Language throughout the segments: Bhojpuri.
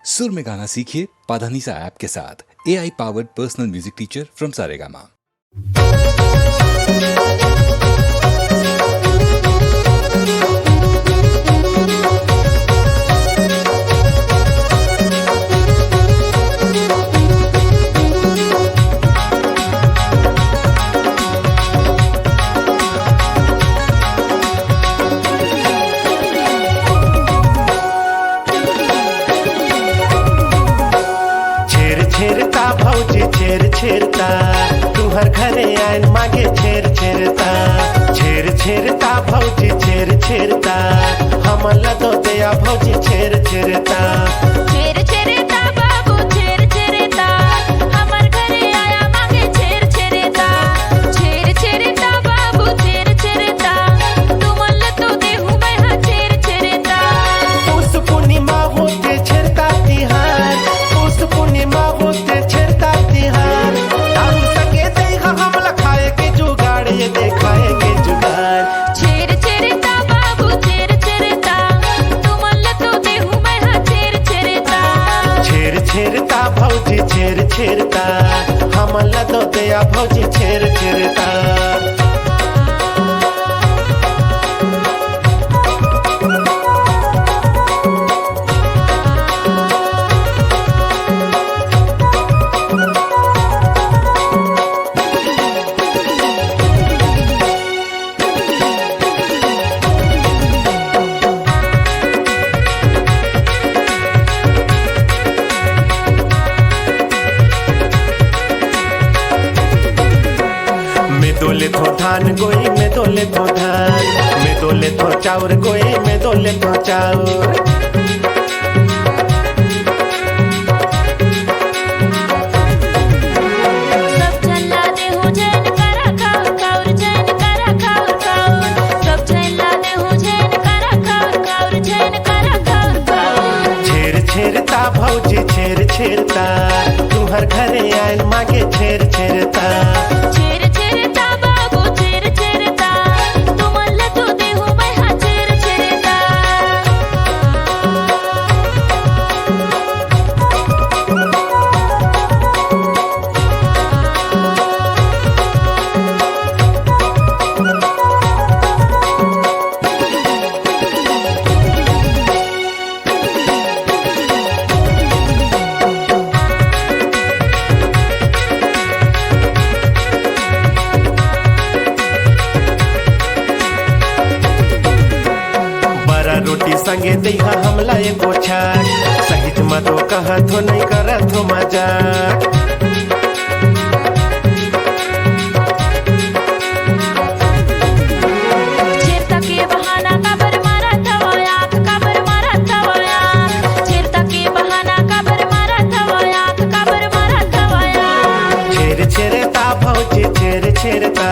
सुर में गाना सीखिए पाधानीसा ऐप के साथ। AI powered personal music teacher from Saregama. छेरता भौजी छेरता तुहर घरे आइन मागे छेरता भौजी छेरता हमल दो दया भौजी छेरता बाबू छेरता हमर घरे आया मागे छेरता बाबू छेरता तुमल तो देहु मैं हा छेरता उस पूर्णिमा होते छेरता तिहार उस पूर्णिमा होते छेरता तिहार दारू संगे देगा हमला खाए के जुगाड़ ये देखाए के जुगाड़ छेरता बाबू छेरता तुमल तो देहु मैं हा छेरता भौजी छेरता हमल दो दया भौजी छेरता दोले थो धान गोई में दोले थो धान में दोले थो चाउर गोई में दोले थो चाउर सब झल्ला दे हो जैन करा खाउर जैन करा खाउर सब झल्ला दे हो जैन करा खाउर जैन करा खाउर छेरता भौजी छेरता तुहर घरे आइन मागे छेरता बाबू छेरता तुमल तो देहु मैं हा छेरता रोटी संगे देहा हमला एको छाक सहित मतो कहत हो नहीं करत हो मजाक छेरता के बहाना काबर मारत हवया काबर मारत हवया छेरता के बहाना काबर मारत हवया काबर मारत हवया छेरता भौजी छेरता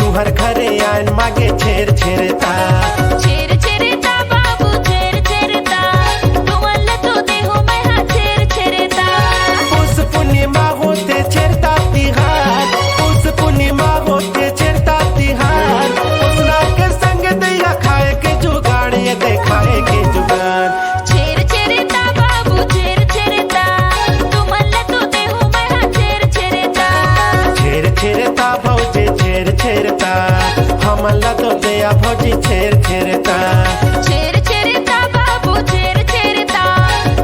तुहर घरे आइन मागे छेरता बाबू छेरता तुमल तो देहु मैं हा छेरता उस पूर्णिमा होते छेरता तिहार उस पूर्णिमा होते छेरता तिहार उसना के संग दैया खाए के जुगाड़ ये देखाए के जुगाड़ छेरता बाबू छेरता तुमल तो देहु मैं हा छेरता भौजी छेरता हमला तो दया भौजी छेरता बाबू छेरता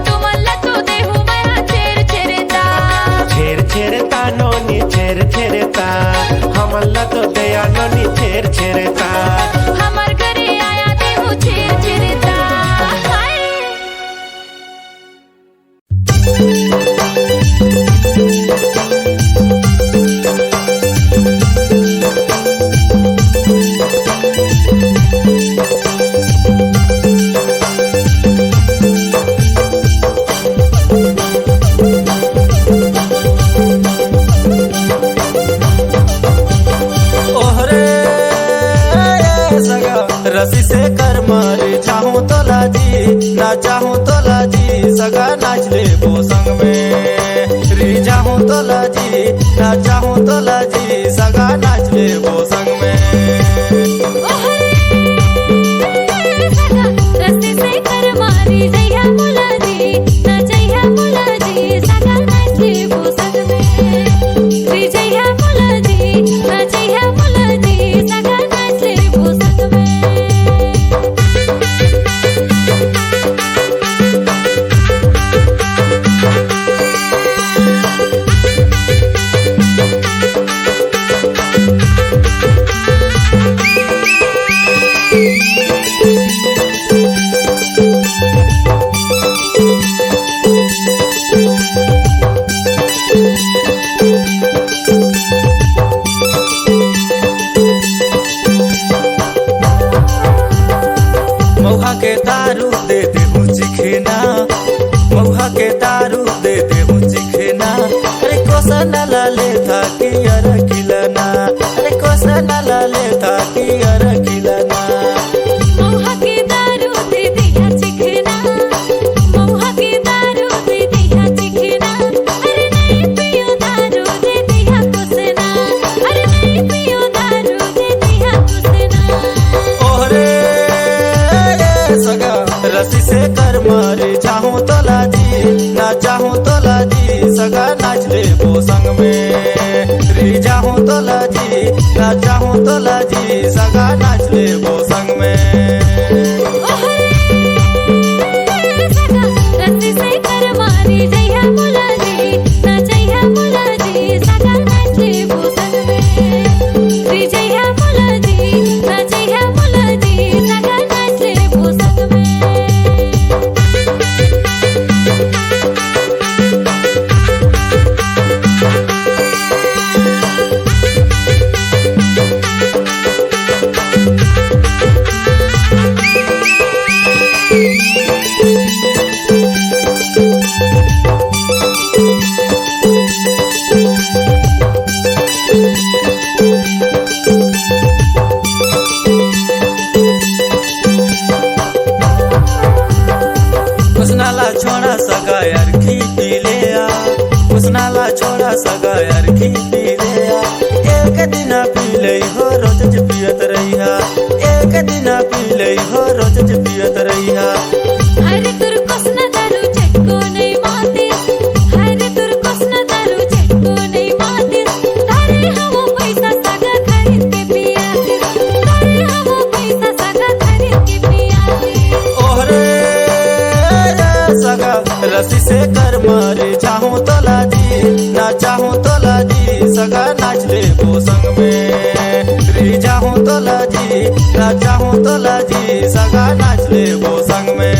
तुमल तो देहु मैं हा छेरता नोनी छेरता हमला तो दया नोनी छेरता हमर घरे आया देहु छेरता हाय रसी से कर मार चाहूं तो लाजी ना चाहूं तो लाजी सगा नाच ले वो संग में री चाहूं तो लाजी ना चाहूं तो लाजी सगा नाच ले वो संग में रस्ते से कर मारी जइया मुलादी ना जइया ना चाहूं तो लाजी सगा नाच ले वो संग में। सगा रस्सी से कर मारी जइहा मुलाजी ना जइहा मुलाजी सगा नाच ले वो संग में रे जइहा मुलाजी ना जइहा मुलाजी सगा नाच ले वो संग में। उसनाला छोड़ा सगा यार घी पी ले आ, उसनाला छोड़ा सगा यार घी पी ले आ। एक दिन पी ले हो रोज पियत रहिया, एक दिन पी ले हो रोज पियत रहिया। हरे तुर कोसना दारू चटको नहीं मातीस, हरे तुर कोसना दारू चटको नहीं मातीस। तारे हमो पैसा सगा खरीद के पियातीस, तारे हमो पैसा सगा खरीद के पियातीस। ओहरे सगा रस्सी से कर मारे चाहूं तो लाजी ना चाहूं तो लाजी सगा नाच ले वो संग में। री चाहूं तो लाजी ना चाहूं तो लाजी सगा नाच ले वो संग में।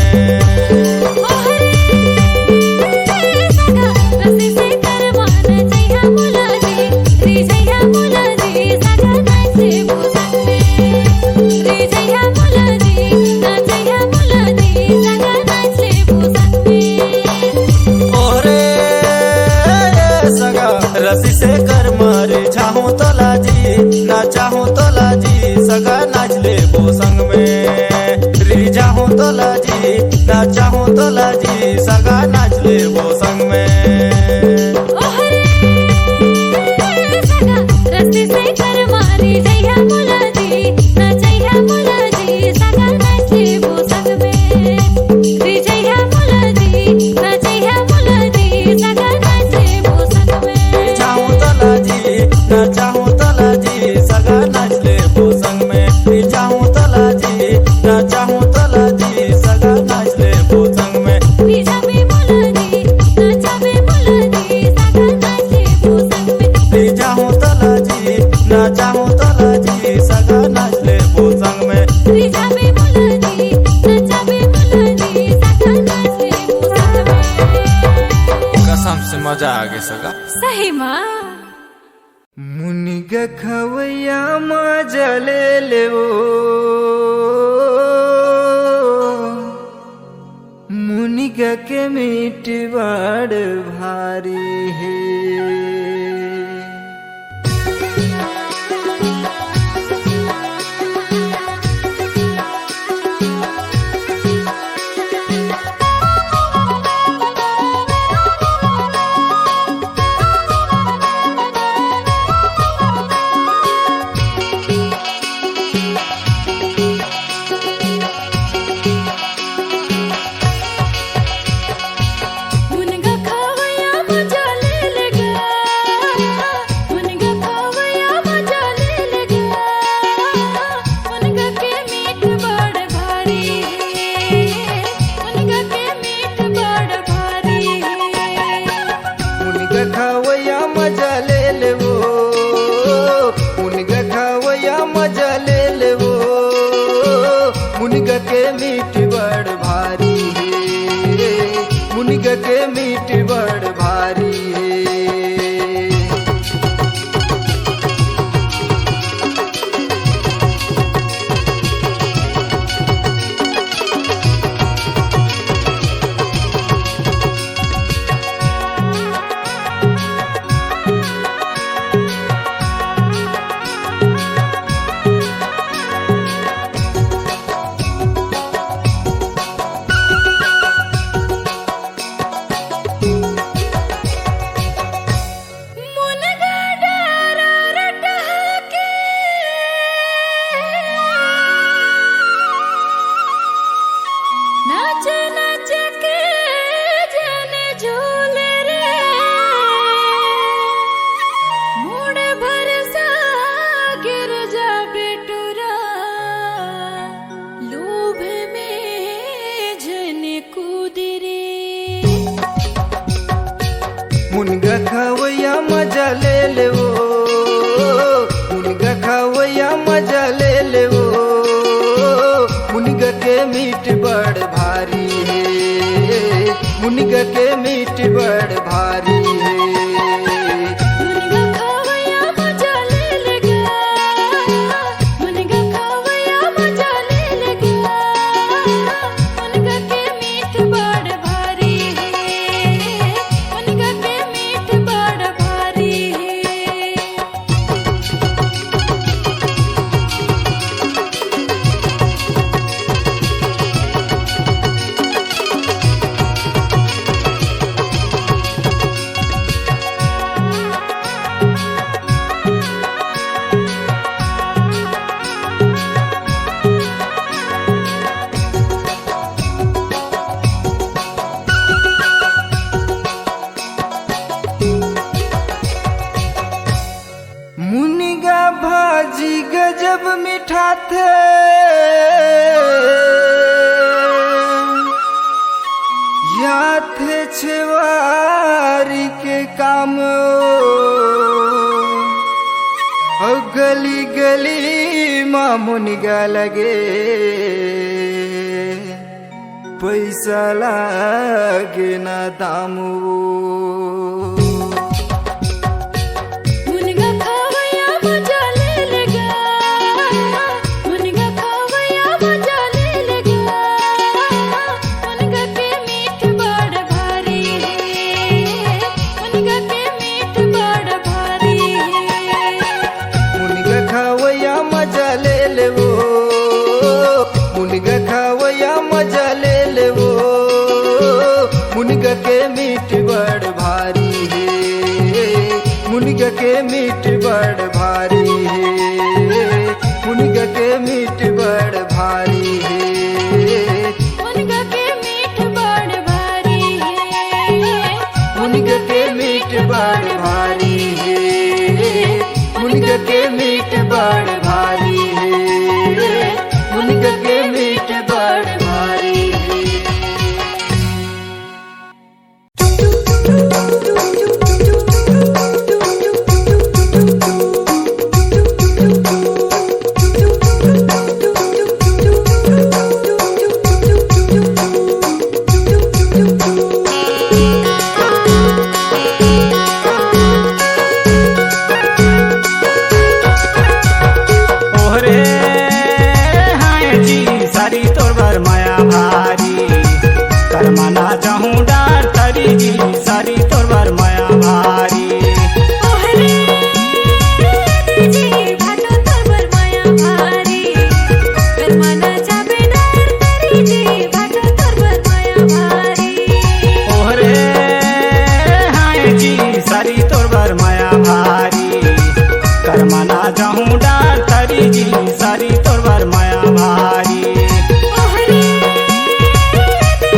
सगा रस्सी से कर मारे जइहा मुलाजी रे जइहा मुलाजी सगा नाच ले वो संग में रे जइहा मुलाजी ना जइहा मुलाजी सगा नाच ले वो संग में। ओरे सगा रस्सी से कर मारे चाहूं तो लाजी ना चाहूं तो लाजी सगा नाच ले वो संग में। री चाहूं तो लाजी ना चाहूं तो लाजी सगा नाच ले वो संग में। सगा रस्सी से कर मारी जइहा मुलाजी ना जइहा मुलाजी सगा नाच ले वो संग में रे जइहा मुलाजी ना जइहा मुलाजी सगा नाच ले वो संग में। चाहूं तो लाजी ना चाहूं तो लाजी सगा नाच ले वो संग में। री चाहूं तो लाजी ना चाहूं तो लाजी सगा नाच ले वो संग में। रे जाबे मुलाजी ना जाबे मुलाजी सगा नाच ले वो संग में। री चाहूं तो लाजी ना चाहूं तो लाजी सगा नाच ले वो संग में। रे जाबे मुलाजी ना जाबे मुलाजी सगा नाच ले वो संग में। कसम से मजा आ गया सगा। सही माँ मुनिग खवैया मजा ले ले ओ, मुनिग के मीठ बड़ भारी है। मुनगा खावया मजा ले लेगा, मुनगा खावया मजा ले लेगा। मुनगा के मीठ बड़ भारी है, मुनगा के मीठ बड़ भारी है। मुनिग खवैया मजा ले ले वो, मुनिग खवैया मजा ले ले वो, मुनिग के मीठ बड़ भारी है, मुनिग के मीठ बड़ भारी है। मजा ले ले वो मुनिगा खवैया मजा ले ले वो मुनिगा के मीठ बड़ भारी है मुनिगा के मीठ बड़ भारी है मुनिगा खवैया मजा ले लेगा मुनिगा खवैया मजा ले लेगा मुनिगा के मीठ बड़ भारी है मुनिगा के मीठ बड़ भारी है मुनिगा भाजी गजब मीठा थे या थे छेवारी के काम और गली गली माँ मुनिगा लगे पैसा लागे ना दाम मुनिगा खवैया मजा ले लेगा मुनिगा खवैया मजा ले लेगा मुनिगा के मीठ बड़ भारी है मुनिगा के मीठ बड़ भारी है मुनिगा खवैया मजा ले ले वो मुनिगा खवैया मजा ले ले वो मुनिगा के मीठ बड़ भारी है मुनिगा के मीठ बड़ भारी है मुनिगा के मीठ बड़ भारी है मुनिगा के मीठ बड़ भारी है मुनिगा के मीठ बड़ भारी है मुनिगा के मीठ बड़ भारी है मुनिगा के मीठ बड़ भारी है ओहरे हाय जी सारी तोर बर माया भारी करमाना चाहूं डार तरी जी सारी तोर बर माया भारी ओहरे जी भाटो तोर माया भारी करमाना जाबे डार तरी जी भाटो तोर माया भारी ओहरे हाय जी सारी तोर बर माया भारी करमाना चाहूं डार तरी जी सारी तोर बर माया भारी ओहरे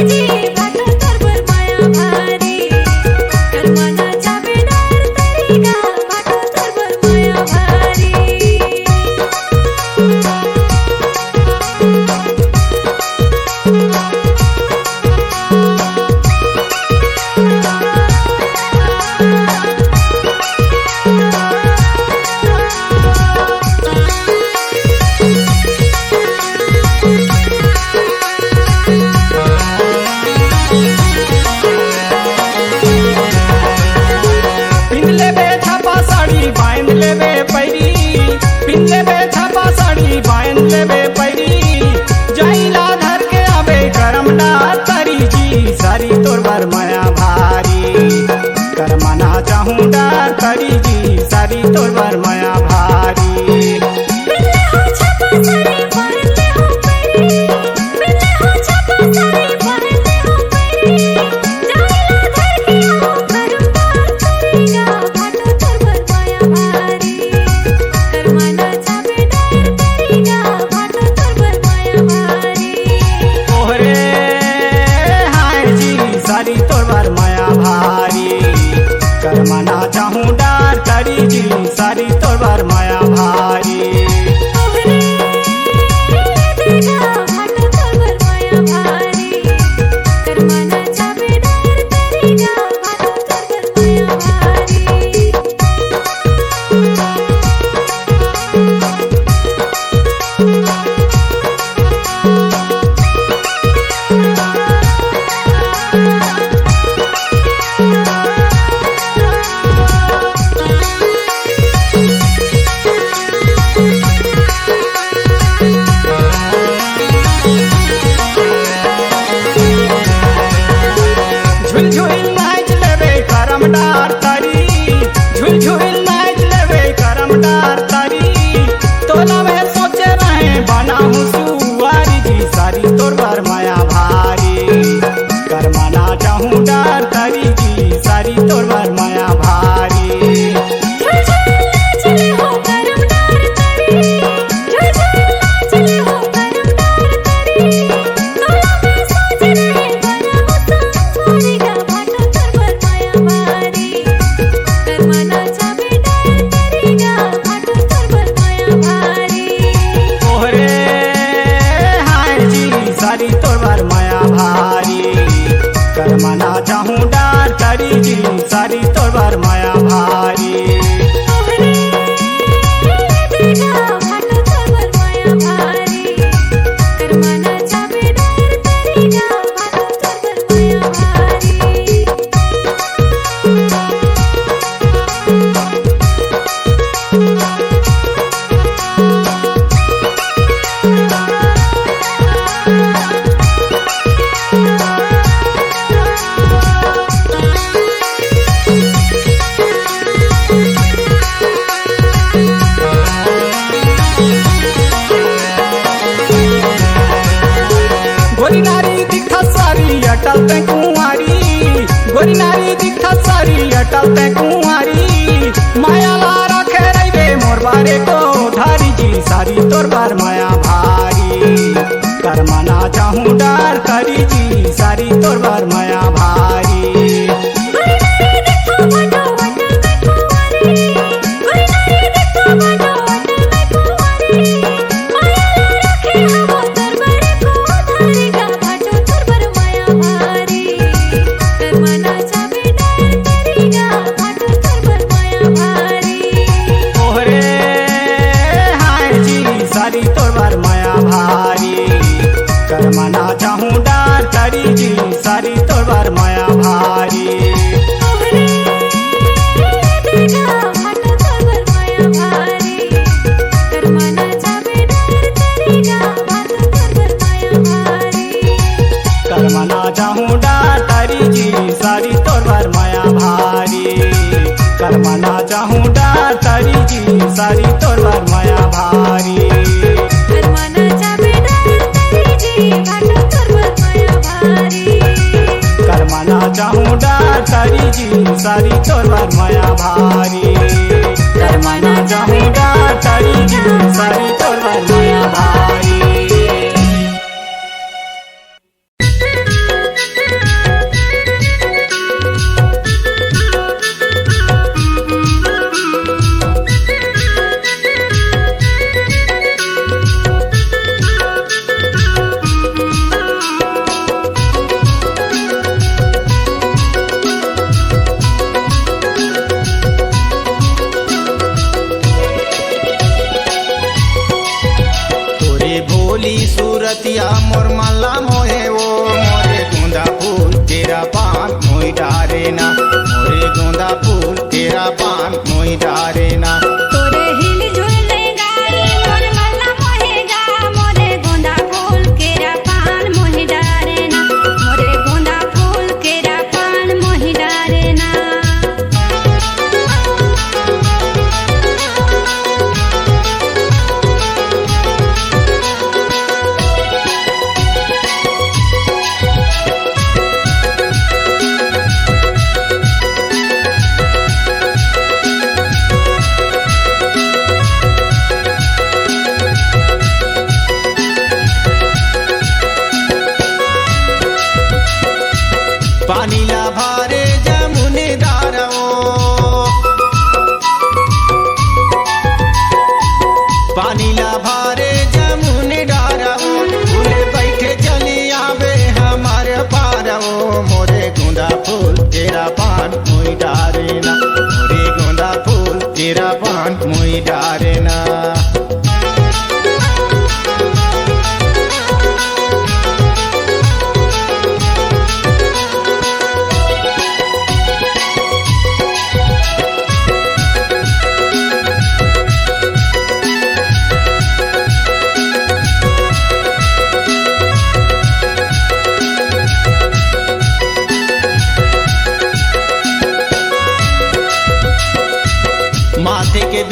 जी भाटो तोर माया भारी करमाना जाबे डार तरी गा भाटो तोर माया भारी पिन लेबे छापा साड़ी बांध लेबे पैरी पिन लेबे छापा साड़ी बांध लेबे पैरी जाइला धर के आबे गरम ना तरी जी सारी तोर बर माया भारी करमाना चाहूं डार तरी जी सारी तोर बर माया भारी बिल्ले हो छापा साड़ी बांधले हो पैरी बिल्ले हो छापा साड़ी बांधले हो पैरी जाइला धर के आओ करमाना तरीगा भाटो तोर माया भारी करमाना जाबे डार तरीगा भाटो तोर माया भारी ओहरे हाय जी सारी तोर बर माया भारी करमाना चाहूं डार तरी जी सारी तोर बर माया भारी ओहरे देगा भाटो तोर माया भारी करमाना जाबे डार तरीगा भाटो तोर माया भारी डार तरी झुल झुल नाच लेवे करम डार तरी तोला में सोचे रहे बनाहू सुवारी जी सारी तोर बर माया भारी करमना चाहूँ डार तरी जी सारी तोर बर माया भारी चले हो करम डार तरी चले हो करम डार तरी तोला में सोच रहे बनाहू सुवारी गा भाटो तोर बर माया भारी करमना चाबे डार तरी गा भाटो तोर बर माया भारी ओहरे हाय जी सारी तोर बर माया भारी करमना चाहूँ डार तरी जी सारी तोर बर माया भारी देखा भाटो तोर बर माया भारी करमना चाबे डार तरी गा भाटो तोर बर माया भारी गोरी नारी दिखा सारी अटल ते कुंवारी गोरी नारी दिखा सारी अटल ते कुंवारी माया ला रखे रहे मोर बारे को धारी जी सारी तोर बार माया भारी करमना चाहूँ डार तरी जी सारी तोर बार माया भारी ओहरे हाय जी सारी तोर बर माया भारी करमना चाहूँ डार तरी जी सारी तोर बर माया भारी करमना चाहूँ डार तरी जी सारी तोर बर माया भारी करमना चाहूँ डार तरी जी सारी तोर बर माया भारी करमना चाहूँ डार तरी जी सारी तोर बर माया भारी करमना चाहूँ डार तरी जी सारी तोर बर माया भारी तोरे भोली सूरतिया मोर मल्ला मोहे वो मोरे गोंदा फूल तेरा पान मोई डारे ना मोरे गोंदा फूल तेरा पान मोई डारे ना तोरे हिल झुल गाई मोर मल्ला मोहेगा मोरे गोंदा फूल केरा पान मोहि डारे ना मोरे गोंदा फूल केरा पान मोहि डारे ना पानी ला भारे जमुने दारो पानी ला भारे जमुने डारो फूले बैठे चली आवे हमारे पारो मोरे गोंदा फूल तेरा पान मोई डारे ना मोरे गोंदा फूल तेरा पान मोई डारे ना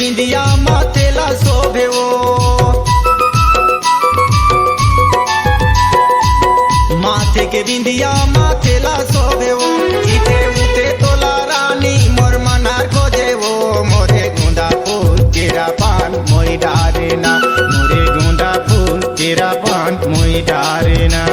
बिंदिया माथेला शोभे वो, माथे के बिंदिया माथेला शोभे वो, इथे उते तोला रानी मोर मनार खोजे वो, मोरे गुंदा फूल तेरा पान मोई डारे ना, मोरे गुंदा फूल तेरा पान मोई डारे ना।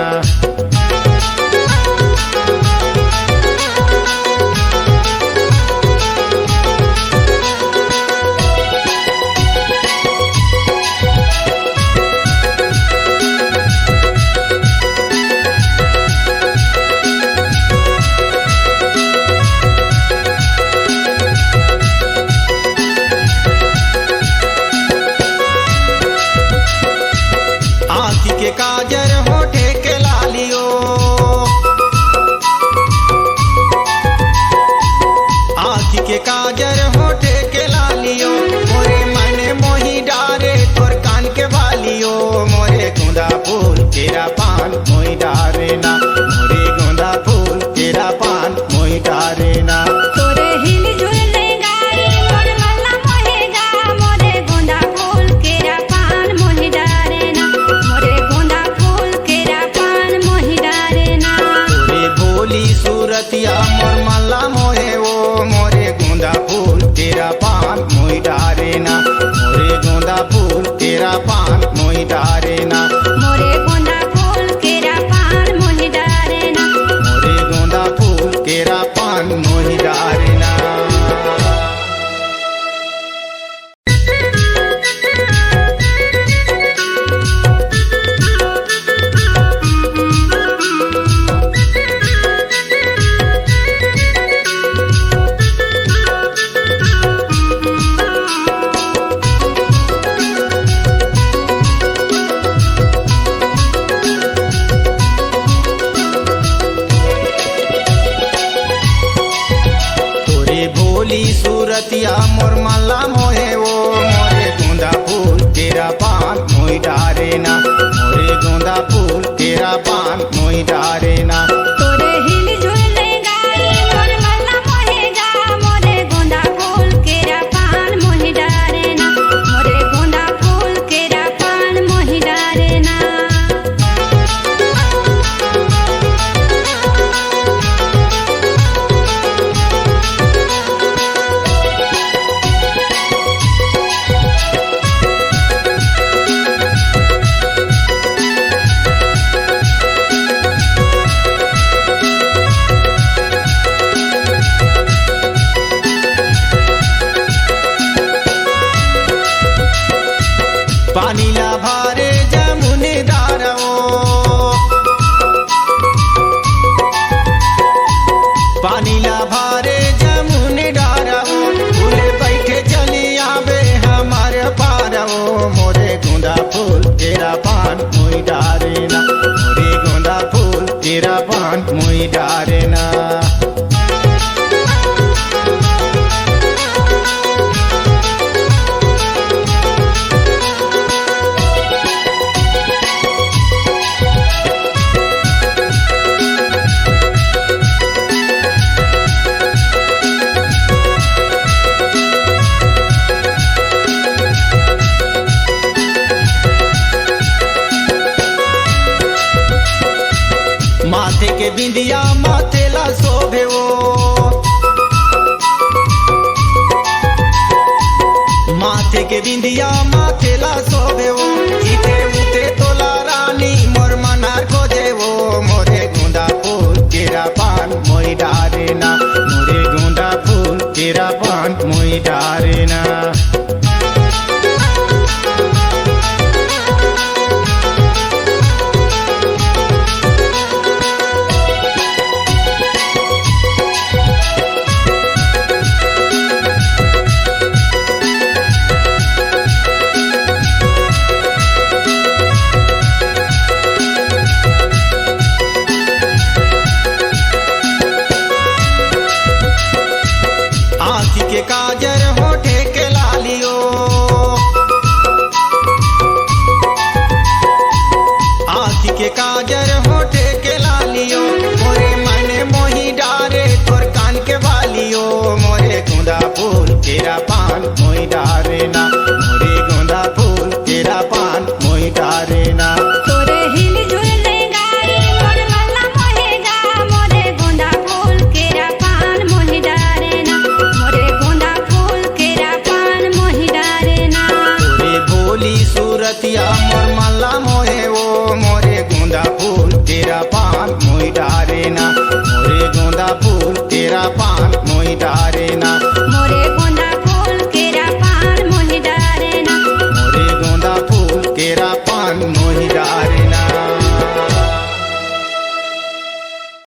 के काजर होठे के लालियो, आँखी के काजर होठे के लालियो, मोरे मने मोही डारे तोर कान के बालियो, मोरे गुंदा फूल तेरा पान मोही डारे ना, मोरे गुंदा फूल तेरा पान मोही डारे ना। तोरे हिल झुल गाई मोर मल्ला मोहेगा, मोरे गोंदा फूल केरा पान मोहि डारे ना, मोरे गोंदा फूल केरा पान मोहि डारे ना। तोरे भोली सूरतिया मोर मल्ला मोहे वो, मोरे गुंदा फूल तेरा पान मोही डारे ना, मोरे गुंदा फूल तेरा पान मोही डारे ना, मोरे गोंदा फूल केरा पान मोहि डारे ना। मोरे गुंदा फूल तेरा पान मोही डारे ना। तोरे भोली सूरतिया मोर मल्ला मोहे वो, मोरे गुंदा फूल तेरा पान मोही डारे ना, मोरे गुंदा फूल तेरा पान मोही डारे ना। तोरे हिल झुल गाई मोर मल्ला मोहेगा, मोरे गोंदा फूल केरा पान मोहि डारे ना, मोरे गोंदा फूल केरा पान मोहि डारे ना। पानी ला भारे जमुने दारो, पानी ला भारे जमुने डारो, फूले बैठे चली आवे हमारे पारो, मोरे गुंदा फूल तेरा पान मोही डारे ना, मोरे गुंदा फूल तेरा पान मोही डारे ना। माथे के बिंदिया माथेला शोभे वो, माथे के बिंदिया माथेला शोभे वो, इथे उते तोला रानी मोर मनार खोजे वो, मोरे गुंदा फूल तेरा पान मोही डारे ना, मोरे गुंदा फूल तेरा पान मोही डारे ना। आँखी के काजर होठे के रतिया मोर माला मोर